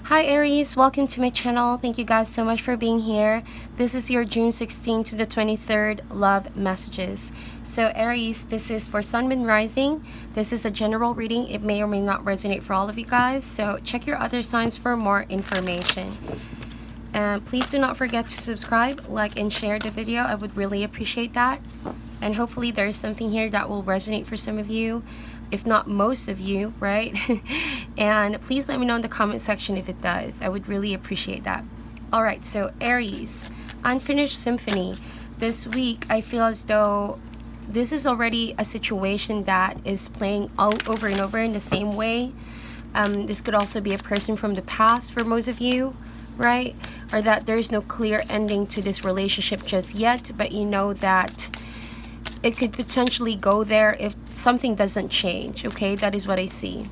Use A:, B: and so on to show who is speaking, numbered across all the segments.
A: Hi Aries, welcome to my channel. Thank you guys so much for being here. This is your June 16th to the 23rd love messages. So Aries, this is for Sun, Moon, Rising. This is a general reading. It may or may not resonate for all of you guys. So check your other signs for more information. And please do not forget to subscribe, like, and share the video. I would really appreciate that. And hopefully there is something here that will resonate for some of you, if not most of you, right? And please let me know in the comment section if it does. I would really appreciate that. All right, so Aries, unfinished symphony. This week, I feel as though this is already a situation that is playing all over and over in the same way. This could also be a person from the past for most of you, right? Or that there's no clear ending to this relationship just yet, but you know that it could potentially go there if something doesn't change. Okay, that is what I see.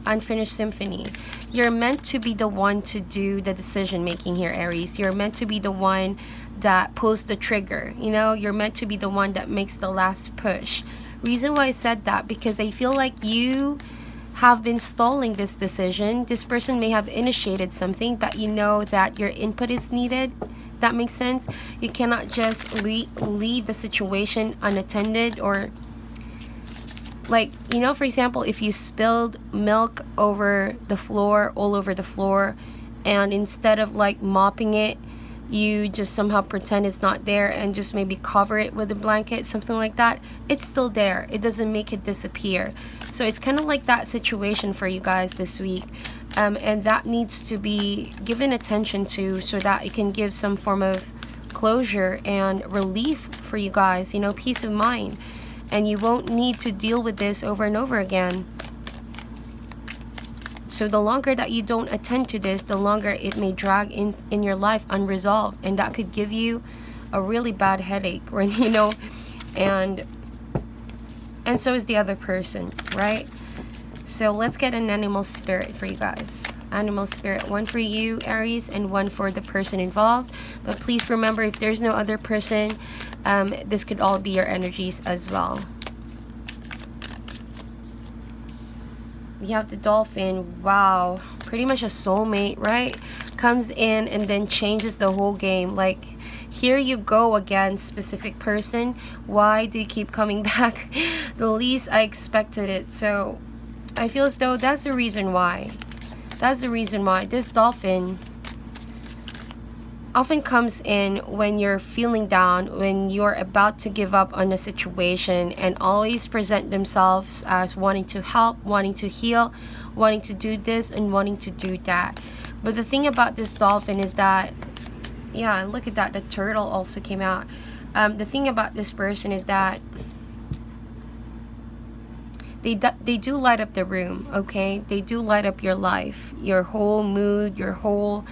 A: Unfinished symphony. You're meant to be the one to do the decision making here, Aries. You're meant to be the one that pulls the trigger. You know, you're meant to be the one that makes the last push. Reason why I said that, because I feel like you have been stalling this decision. This person may have initiated something, but you know that your input is needed. That makes sense. You cannot just leave the situation unattended, or like, you know, for example, if you spilled milk over the floor, all over the floor, and instead of like mopping it, you just somehow pretend it's not there and just maybe cover it with a blanket, something like that. It's still there. It doesn't make it disappear. So it's kind of like that situation for you guys this week. And that needs to be given attention to, so that it can give some form of closure and relief for you guys, you know, peace of mind. And you won't need to deal with this over and over again. So the longer that you don't attend to this, the longer it may drag in your life unresolved. And that could give you a really bad headache, right? You know, and so is the other person, right? So let's get an animal spirit for you guys. Animal spirit, one for you, Aries, and one for the person involved. But please remember, if there's no other person, this could all be your energies as well. We have the dolphin. Wow, pretty much a soulmate, right? Comes in and then changes the whole game. Like, here you go again, specific person. Why do you keep coming back? The least I expected it. So I feel as though that's the reason why. That's the reason why this dolphin often comes in when you're feeling down, when you're about to give up on a situation, and always present themselves as wanting to help, wanting to heal, wanting to do this and wanting to do that. But the thing about this dolphin is that, yeah, look at that, the turtle also came out. The thing about this person is that they do light up the room, okay? They do light up your life, your whole mood, your whole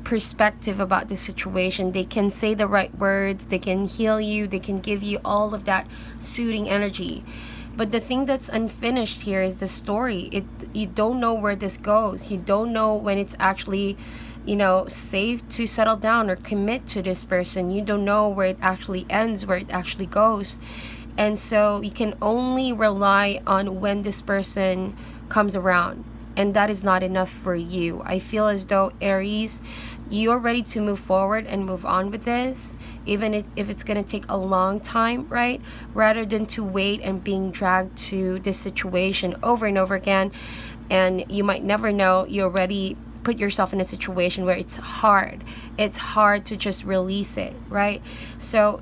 A: perspective about the situation. They can say the right words, they can heal you, they can give you all of that soothing energy. But the thing that's unfinished here is the story. You don't know where this goes. You don't know when it's actually, you know, safe to settle down or commit to this person. You don't know where it actually ends, where it actually goes. And so you can only rely on when this person comes around. And that is not enough for you. I feel as though, Aries, you're ready to move forward and move on with this, even if it's going to take a long time, right? Rather than to wait and being dragged to this situation over and over again. And you might never know, you already put yourself in a situation where it's hard. It's hard to just release it, right? So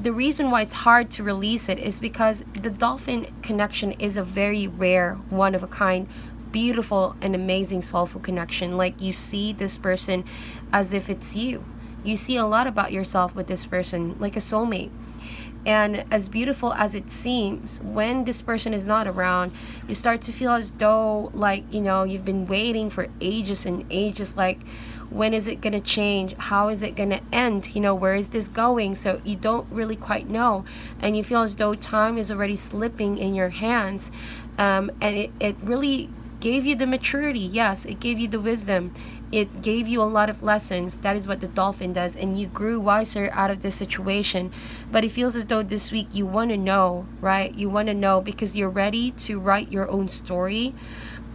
A: the reason why it's hard to release it is because the dolphin connection is a very rare, one of a kind, beautiful and amazing soulful connection. Like, you see this person as if it's you. You see a lot about yourself with this person, like a soulmate. And as beautiful as it seems, when this person is not around, you start to feel as though, like, you know, you've been waiting for ages and ages. Like, when is it going to change? How is it going to end? You know, where is this going? So you don't really quite know. And you feel as though time is already slipping in your hands. And it really gave you the maturity. Yes, it gave you the wisdom. It gave you a lot of lessons. That is what the dolphin does. And you grew wiser out of this situation. But it feels as though this week you want to know, right? You want to know because you're ready to write your own story.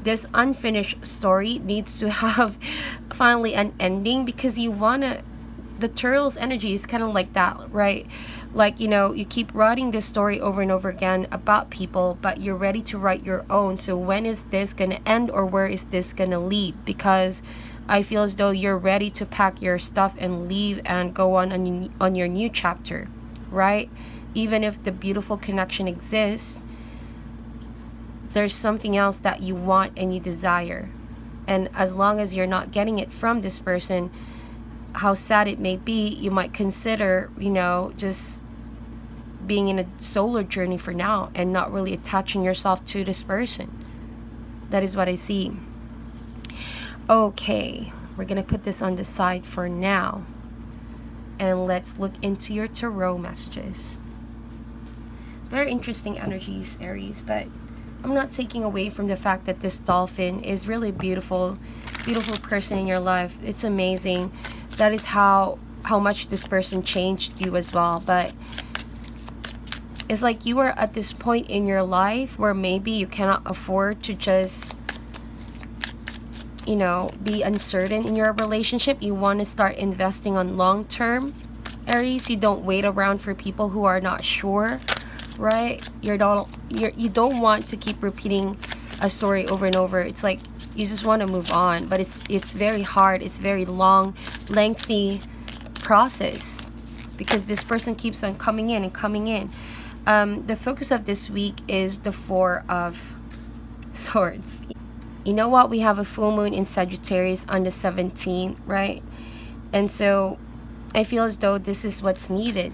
A: this unfinished story needs to have finally an ending, because you want to, the turtle's energy is kind of like that, right? Like, you know, you keep writing this story over and over again about people, but you're ready to write your own. So when is this going to end, or where is this going to lead? Because I feel as though you're ready to pack your stuff and leave and go on your new chapter, right? Even if the beautiful connection exists, there's something else that you want and you desire. And as long as you're not getting it from this person, how sad it may be, you might consider, you know, just being in a solo journey for now and not really attaching yourself to this person. That is what I see. Okay, we're gonna put this on the side for now, and let's look into your tarot messages. Very interesting energies, Aries, but I'm not taking away from the fact that this dolphin is really beautiful person in your life. It's amazing. That is how much this person changed you as well. But it's like you are at this point in your life where maybe you cannot afford to just, you know, be uncertain in your relationship. You want to start investing on long term, Aries. You don't wait around for people who are not sure, right? You don't want to keep repeating a story over and over. It's like you just want to move on, but it's very hard. It's very long, lengthy process, because this person keeps on coming in and coming in. The focus of this week is the Four of Swords. You know what? We have a full moon in Sagittarius on the 17th, right? And so I feel as though this is what's needed.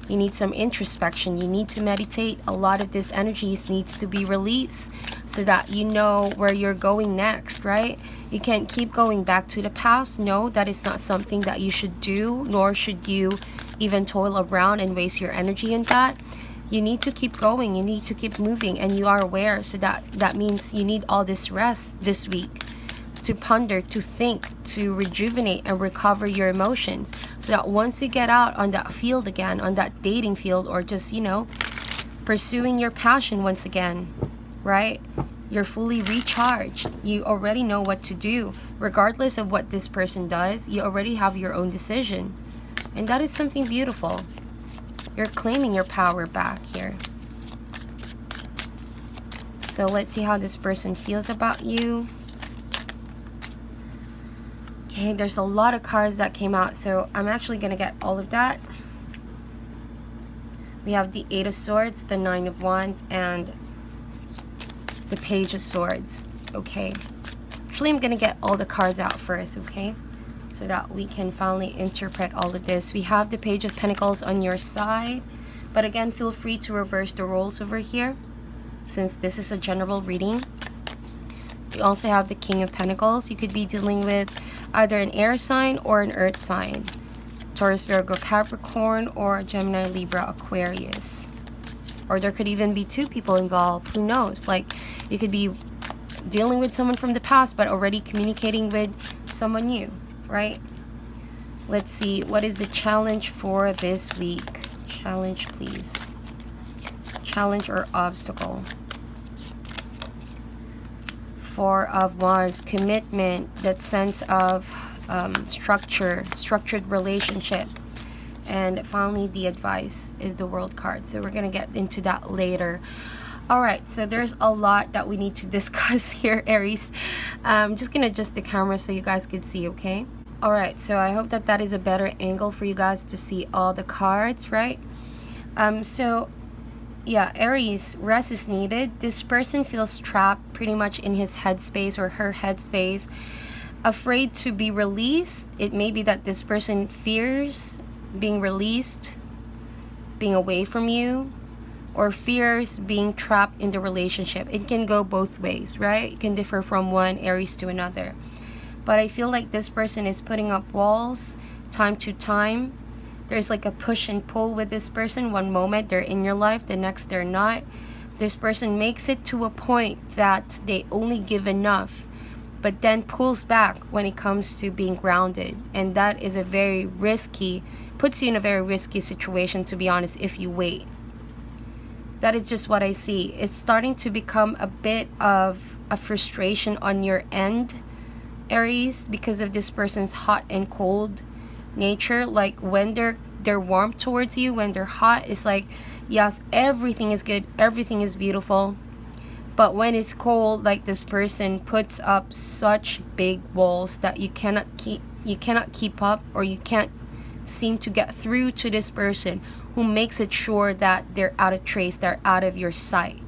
A: You need some introspection. You need to meditate. A lot of this energies needs to be released so that you know where you're going next, right? You can't keep going back to the past. No, that is not something that you should do, nor should you even toil around and waste your energy in that. You need to keep going. You need to keep moving, and you are aware. So that means you need all this rest this week to ponder, to think, to rejuvenate and recover your emotions, so that once you get out on that field again, on that dating field, or just, you know, pursuing your passion once again, right? You're fully recharged. You already know what to do. Regardless of what this person does, you already have your own decision. And that is something beautiful. You're claiming your power back here. So let's see how this person feels about you. Okay, there's a lot of cards that came out, so I'm actually going to get all of that. We have the Eight of Swords, the Nine of Wands, and the Page of Swords. Okay. Actually, I'm going to get all the cards out first, okay? So that we can finally interpret all of this. We have the Page of Pentacles on your side. But again, feel free to reverse the roles over here, since this is a general reading. We also have the King of Pentacles. You could be dealing with either an air sign or an earth sign. Taurus, Virgo, Capricorn, or Gemini, Libra, Aquarius. Or there could even be two people involved. Who knows? Like, you could be dealing with someone from the past, but already communicating with someone new, right? Let's see. What is the challenge for this week? Challenge, please. Challenge or obstacle. Four of Wands, commitment, that sense of structured relationship. And finally, the advice is the World card. So we're going to get into that later. All right, so there's a lot that we need to discuss here, Aries. I'm just going to adjust the camera so you guys can see, okay? All right, so I hope that is a better angle for you guys to see all the cards, right? So yeah, Aries, rest is needed. This person feels trapped pretty much in his headspace or her headspace, afraid to be released. It may be that this person fears being released, being away from you, or fears being trapped in the relationship. It can go both ways, right? It can differ from one Aries to another. But I feel like this person is putting up walls time to time. There's like a push and pull with this person. One moment they're in your life, the next they're not. This person makes it to a point that they only give enough, but then pulls back when it comes to being grounded. And that is a very risky, puts you in a very risky situation, to be honest, if you wait. That is just what I see. It's starting to become a bit of a frustration on your end, Aries, because of this person's hot and cold nature. Like when they're warm towards you, when they're hot, it's like, yes, everything is good, everything is beautiful. But when it's cold, like this person puts up such big walls that you cannot keep up, or you can't seem to get through to this person, who makes it sure that they're out of trace, they're out of your sight.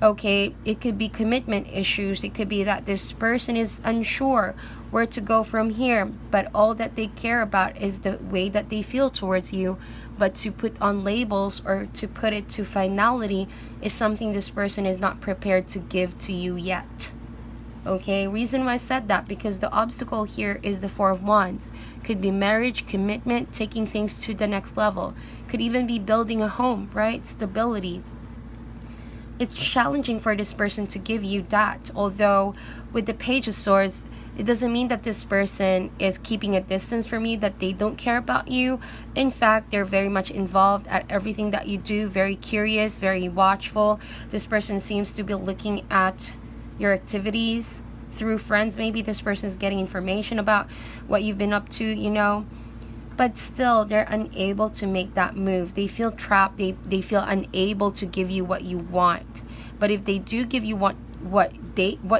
A: Okay, it could be commitment issues. It could be that this person is unsure where to go from here, but all that they care about is the way that they feel towards you. But to put on labels, or to put it to finality, is something this person is not prepared to give to you yet. Okay, reason why I said that, because the obstacle here is the Four of Wands. Could be marriage, commitment, taking things to the next level. Could even be building a home, right? Stability. It's challenging for this person to give you that. Although with the Page of Swords, it doesn't mean that this person is keeping a distance from you, that they don't care about you. In fact, they're very much involved at everything that you do, very curious, very watchful. This person seems to be looking at your activities through friends. Maybe this person is getting information about what you've been up to, you know. But still, they're unable to make that move. They feel trapped. They feel unable to give you what you want. But if they do give you what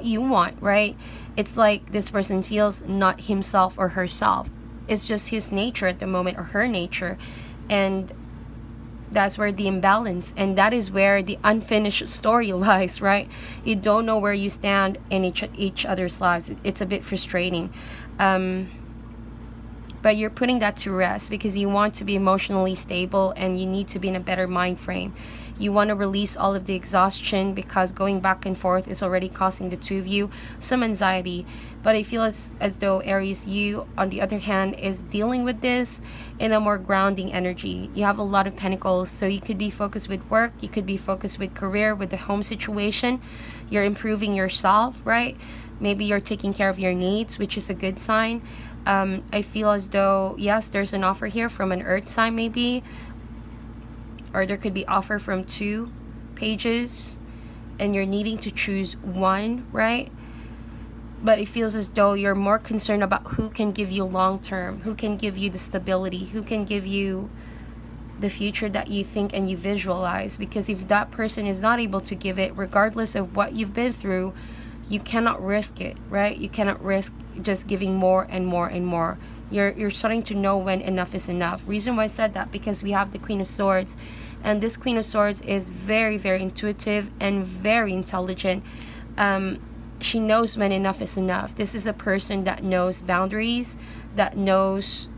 A: you want, right? It's like this person feels not himself or herself. It's just his nature at the moment, or her nature. And that's where the imbalance, and that is where the unfinished story lies, right? You don't know where you stand in each other's lives. It's a bit frustrating. But you're putting that to rest, because you want to be emotionally stable, and you need to be in a better mind frame. You want to release all of the exhaustion, because going back and forth is already causing the two of you some anxiety. But I feel as though, Aries, you, on the other hand, is dealing with this in a more grounding energy. You have a lot of pentacles, so you could be focused with work, you could be focused with career, with the home situation. You're improving yourself, right? Maybe you're taking care of your needs, which is a good sign. I feel as though, yes, there's an offer here from an earth sign maybe, or there could be offer from 2 pages, and you're needing to choose one, right? But it feels as though you're more concerned about who can give you long term, who can give you the stability, who can give you the future that you think and you visualize. Because if that person is not able to give it, regardless of what you've been through, you cannot risk it, right? You cannot risk just giving more and more and more. You're starting to know when enough is enough. Reason why I said that, because we have the Queen of Swords, and this Queen of Swords is very, very intuitive and very intelligent. She knows when enough is enough. This is a person that knows boundaries, that knows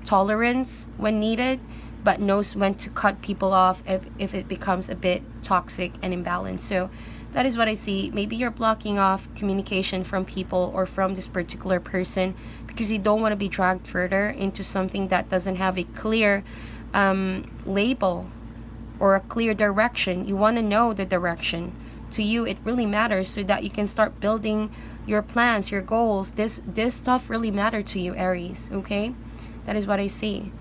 A: tolerance when needed, but knows when to cut people off if it becomes a bit toxic and imbalanced. So that is what I see. Maybe you're blocking off communication from people, or from this particular person, because you don't want to be dragged further into something that doesn't have a clear label or a clear direction. You want to know the direction. To you, it really matters, so that you can start building your plans, your goals. This stuff really matters to you, Aries, okay? That is what I see.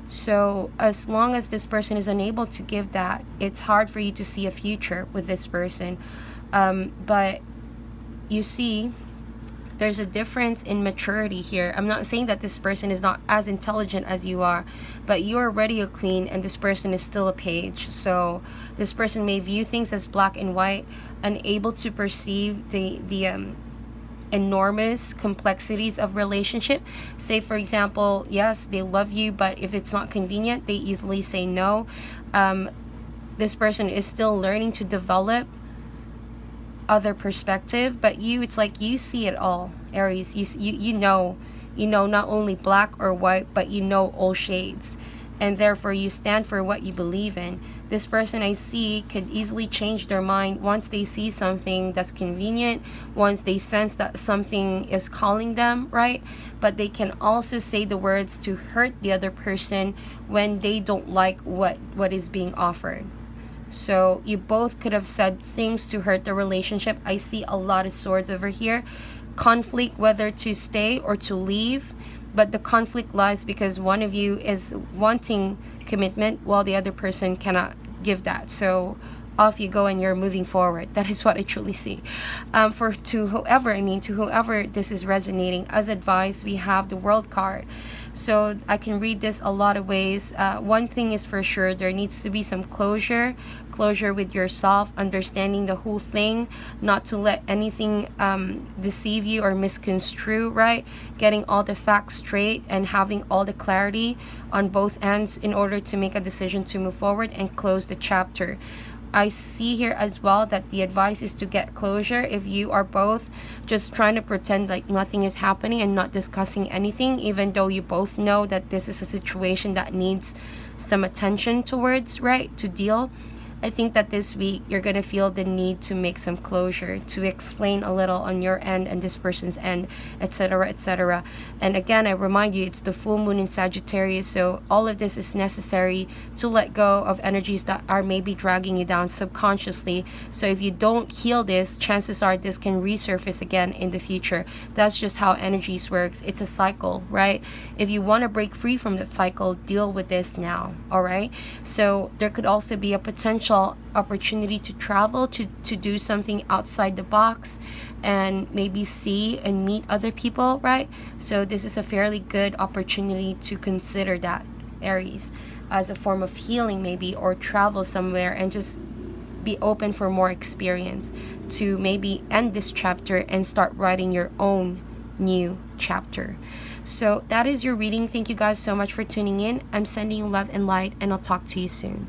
A: So as long as this person is unable to give that, it's hard for you to see a future with this person. But you see, there's a difference in maturity here. I'm not saying that this person is not as intelligent as you are, but you are already a queen, and this person is still a page. So this person may view things as black and white, unable to perceive the enormous complexities of relationship. Say, for example, yes, they love you, but if it's not convenient, they easily say no. This person is still learning to develop other perspective, but you, it's like you see it all, Aries. You know not only black or white, but you know all shades, and therefore you stand for what you believe in. This person I see could easily change their mind once they see something that's convenient, once they sense that something is calling them, right? But they can also say the words to hurt the other person when they don't like what is being offered. So you both could have said things to hurt the relationship. I see a lot of swords over here. Conflict, whether to stay or to leave. But the conflict lies because one of you is wanting commitment while the other person cannot give that. So off you go and you're moving forward. That is what I truly see. To whoever this is resonating, as advice, we have the World card. So I can read this a lot of ways. One thing is for sure, there needs to be some closure with yourself, understanding the whole thing, not to let anything deceive you or misconstrue, right? Getting all the facts straight and having all the clarity on both ends in order to make a decision to move forward and close the chapter. I see here as well that the advice is to get closure if you are both just trying to pretend like nothing is happening and not discussing anything, even though you both know that this is a situation that needs some attention towards, right, to deal. I think that this week you're going to feel the need to make some closure, to explain a little on your end and this person's end, etc., etc. And again, I remind you, it's the full moon in Sagittarius, so all of this is necessary to let go of energies that are maybe dragging you down subconsciously. So if you don't heal this, chances are this can resurface again in the future. That's just how energies works. It's a cycle, right? If you want to break free from that cycle, deal with this now, all right? So there could also be a potential opportunity to travel, to do something outside the box and maybe see and meet other people, right? So this is a fairly good opportunity to consider that, Aries, as a form of healing maybe, or travel somewhere and just be open for more experience to maybe end this chapter and start writing your own new chapter. So that is your reading. Thank you guys so much for tuning in. I'm sending you love and light, and I'll talk to you soon.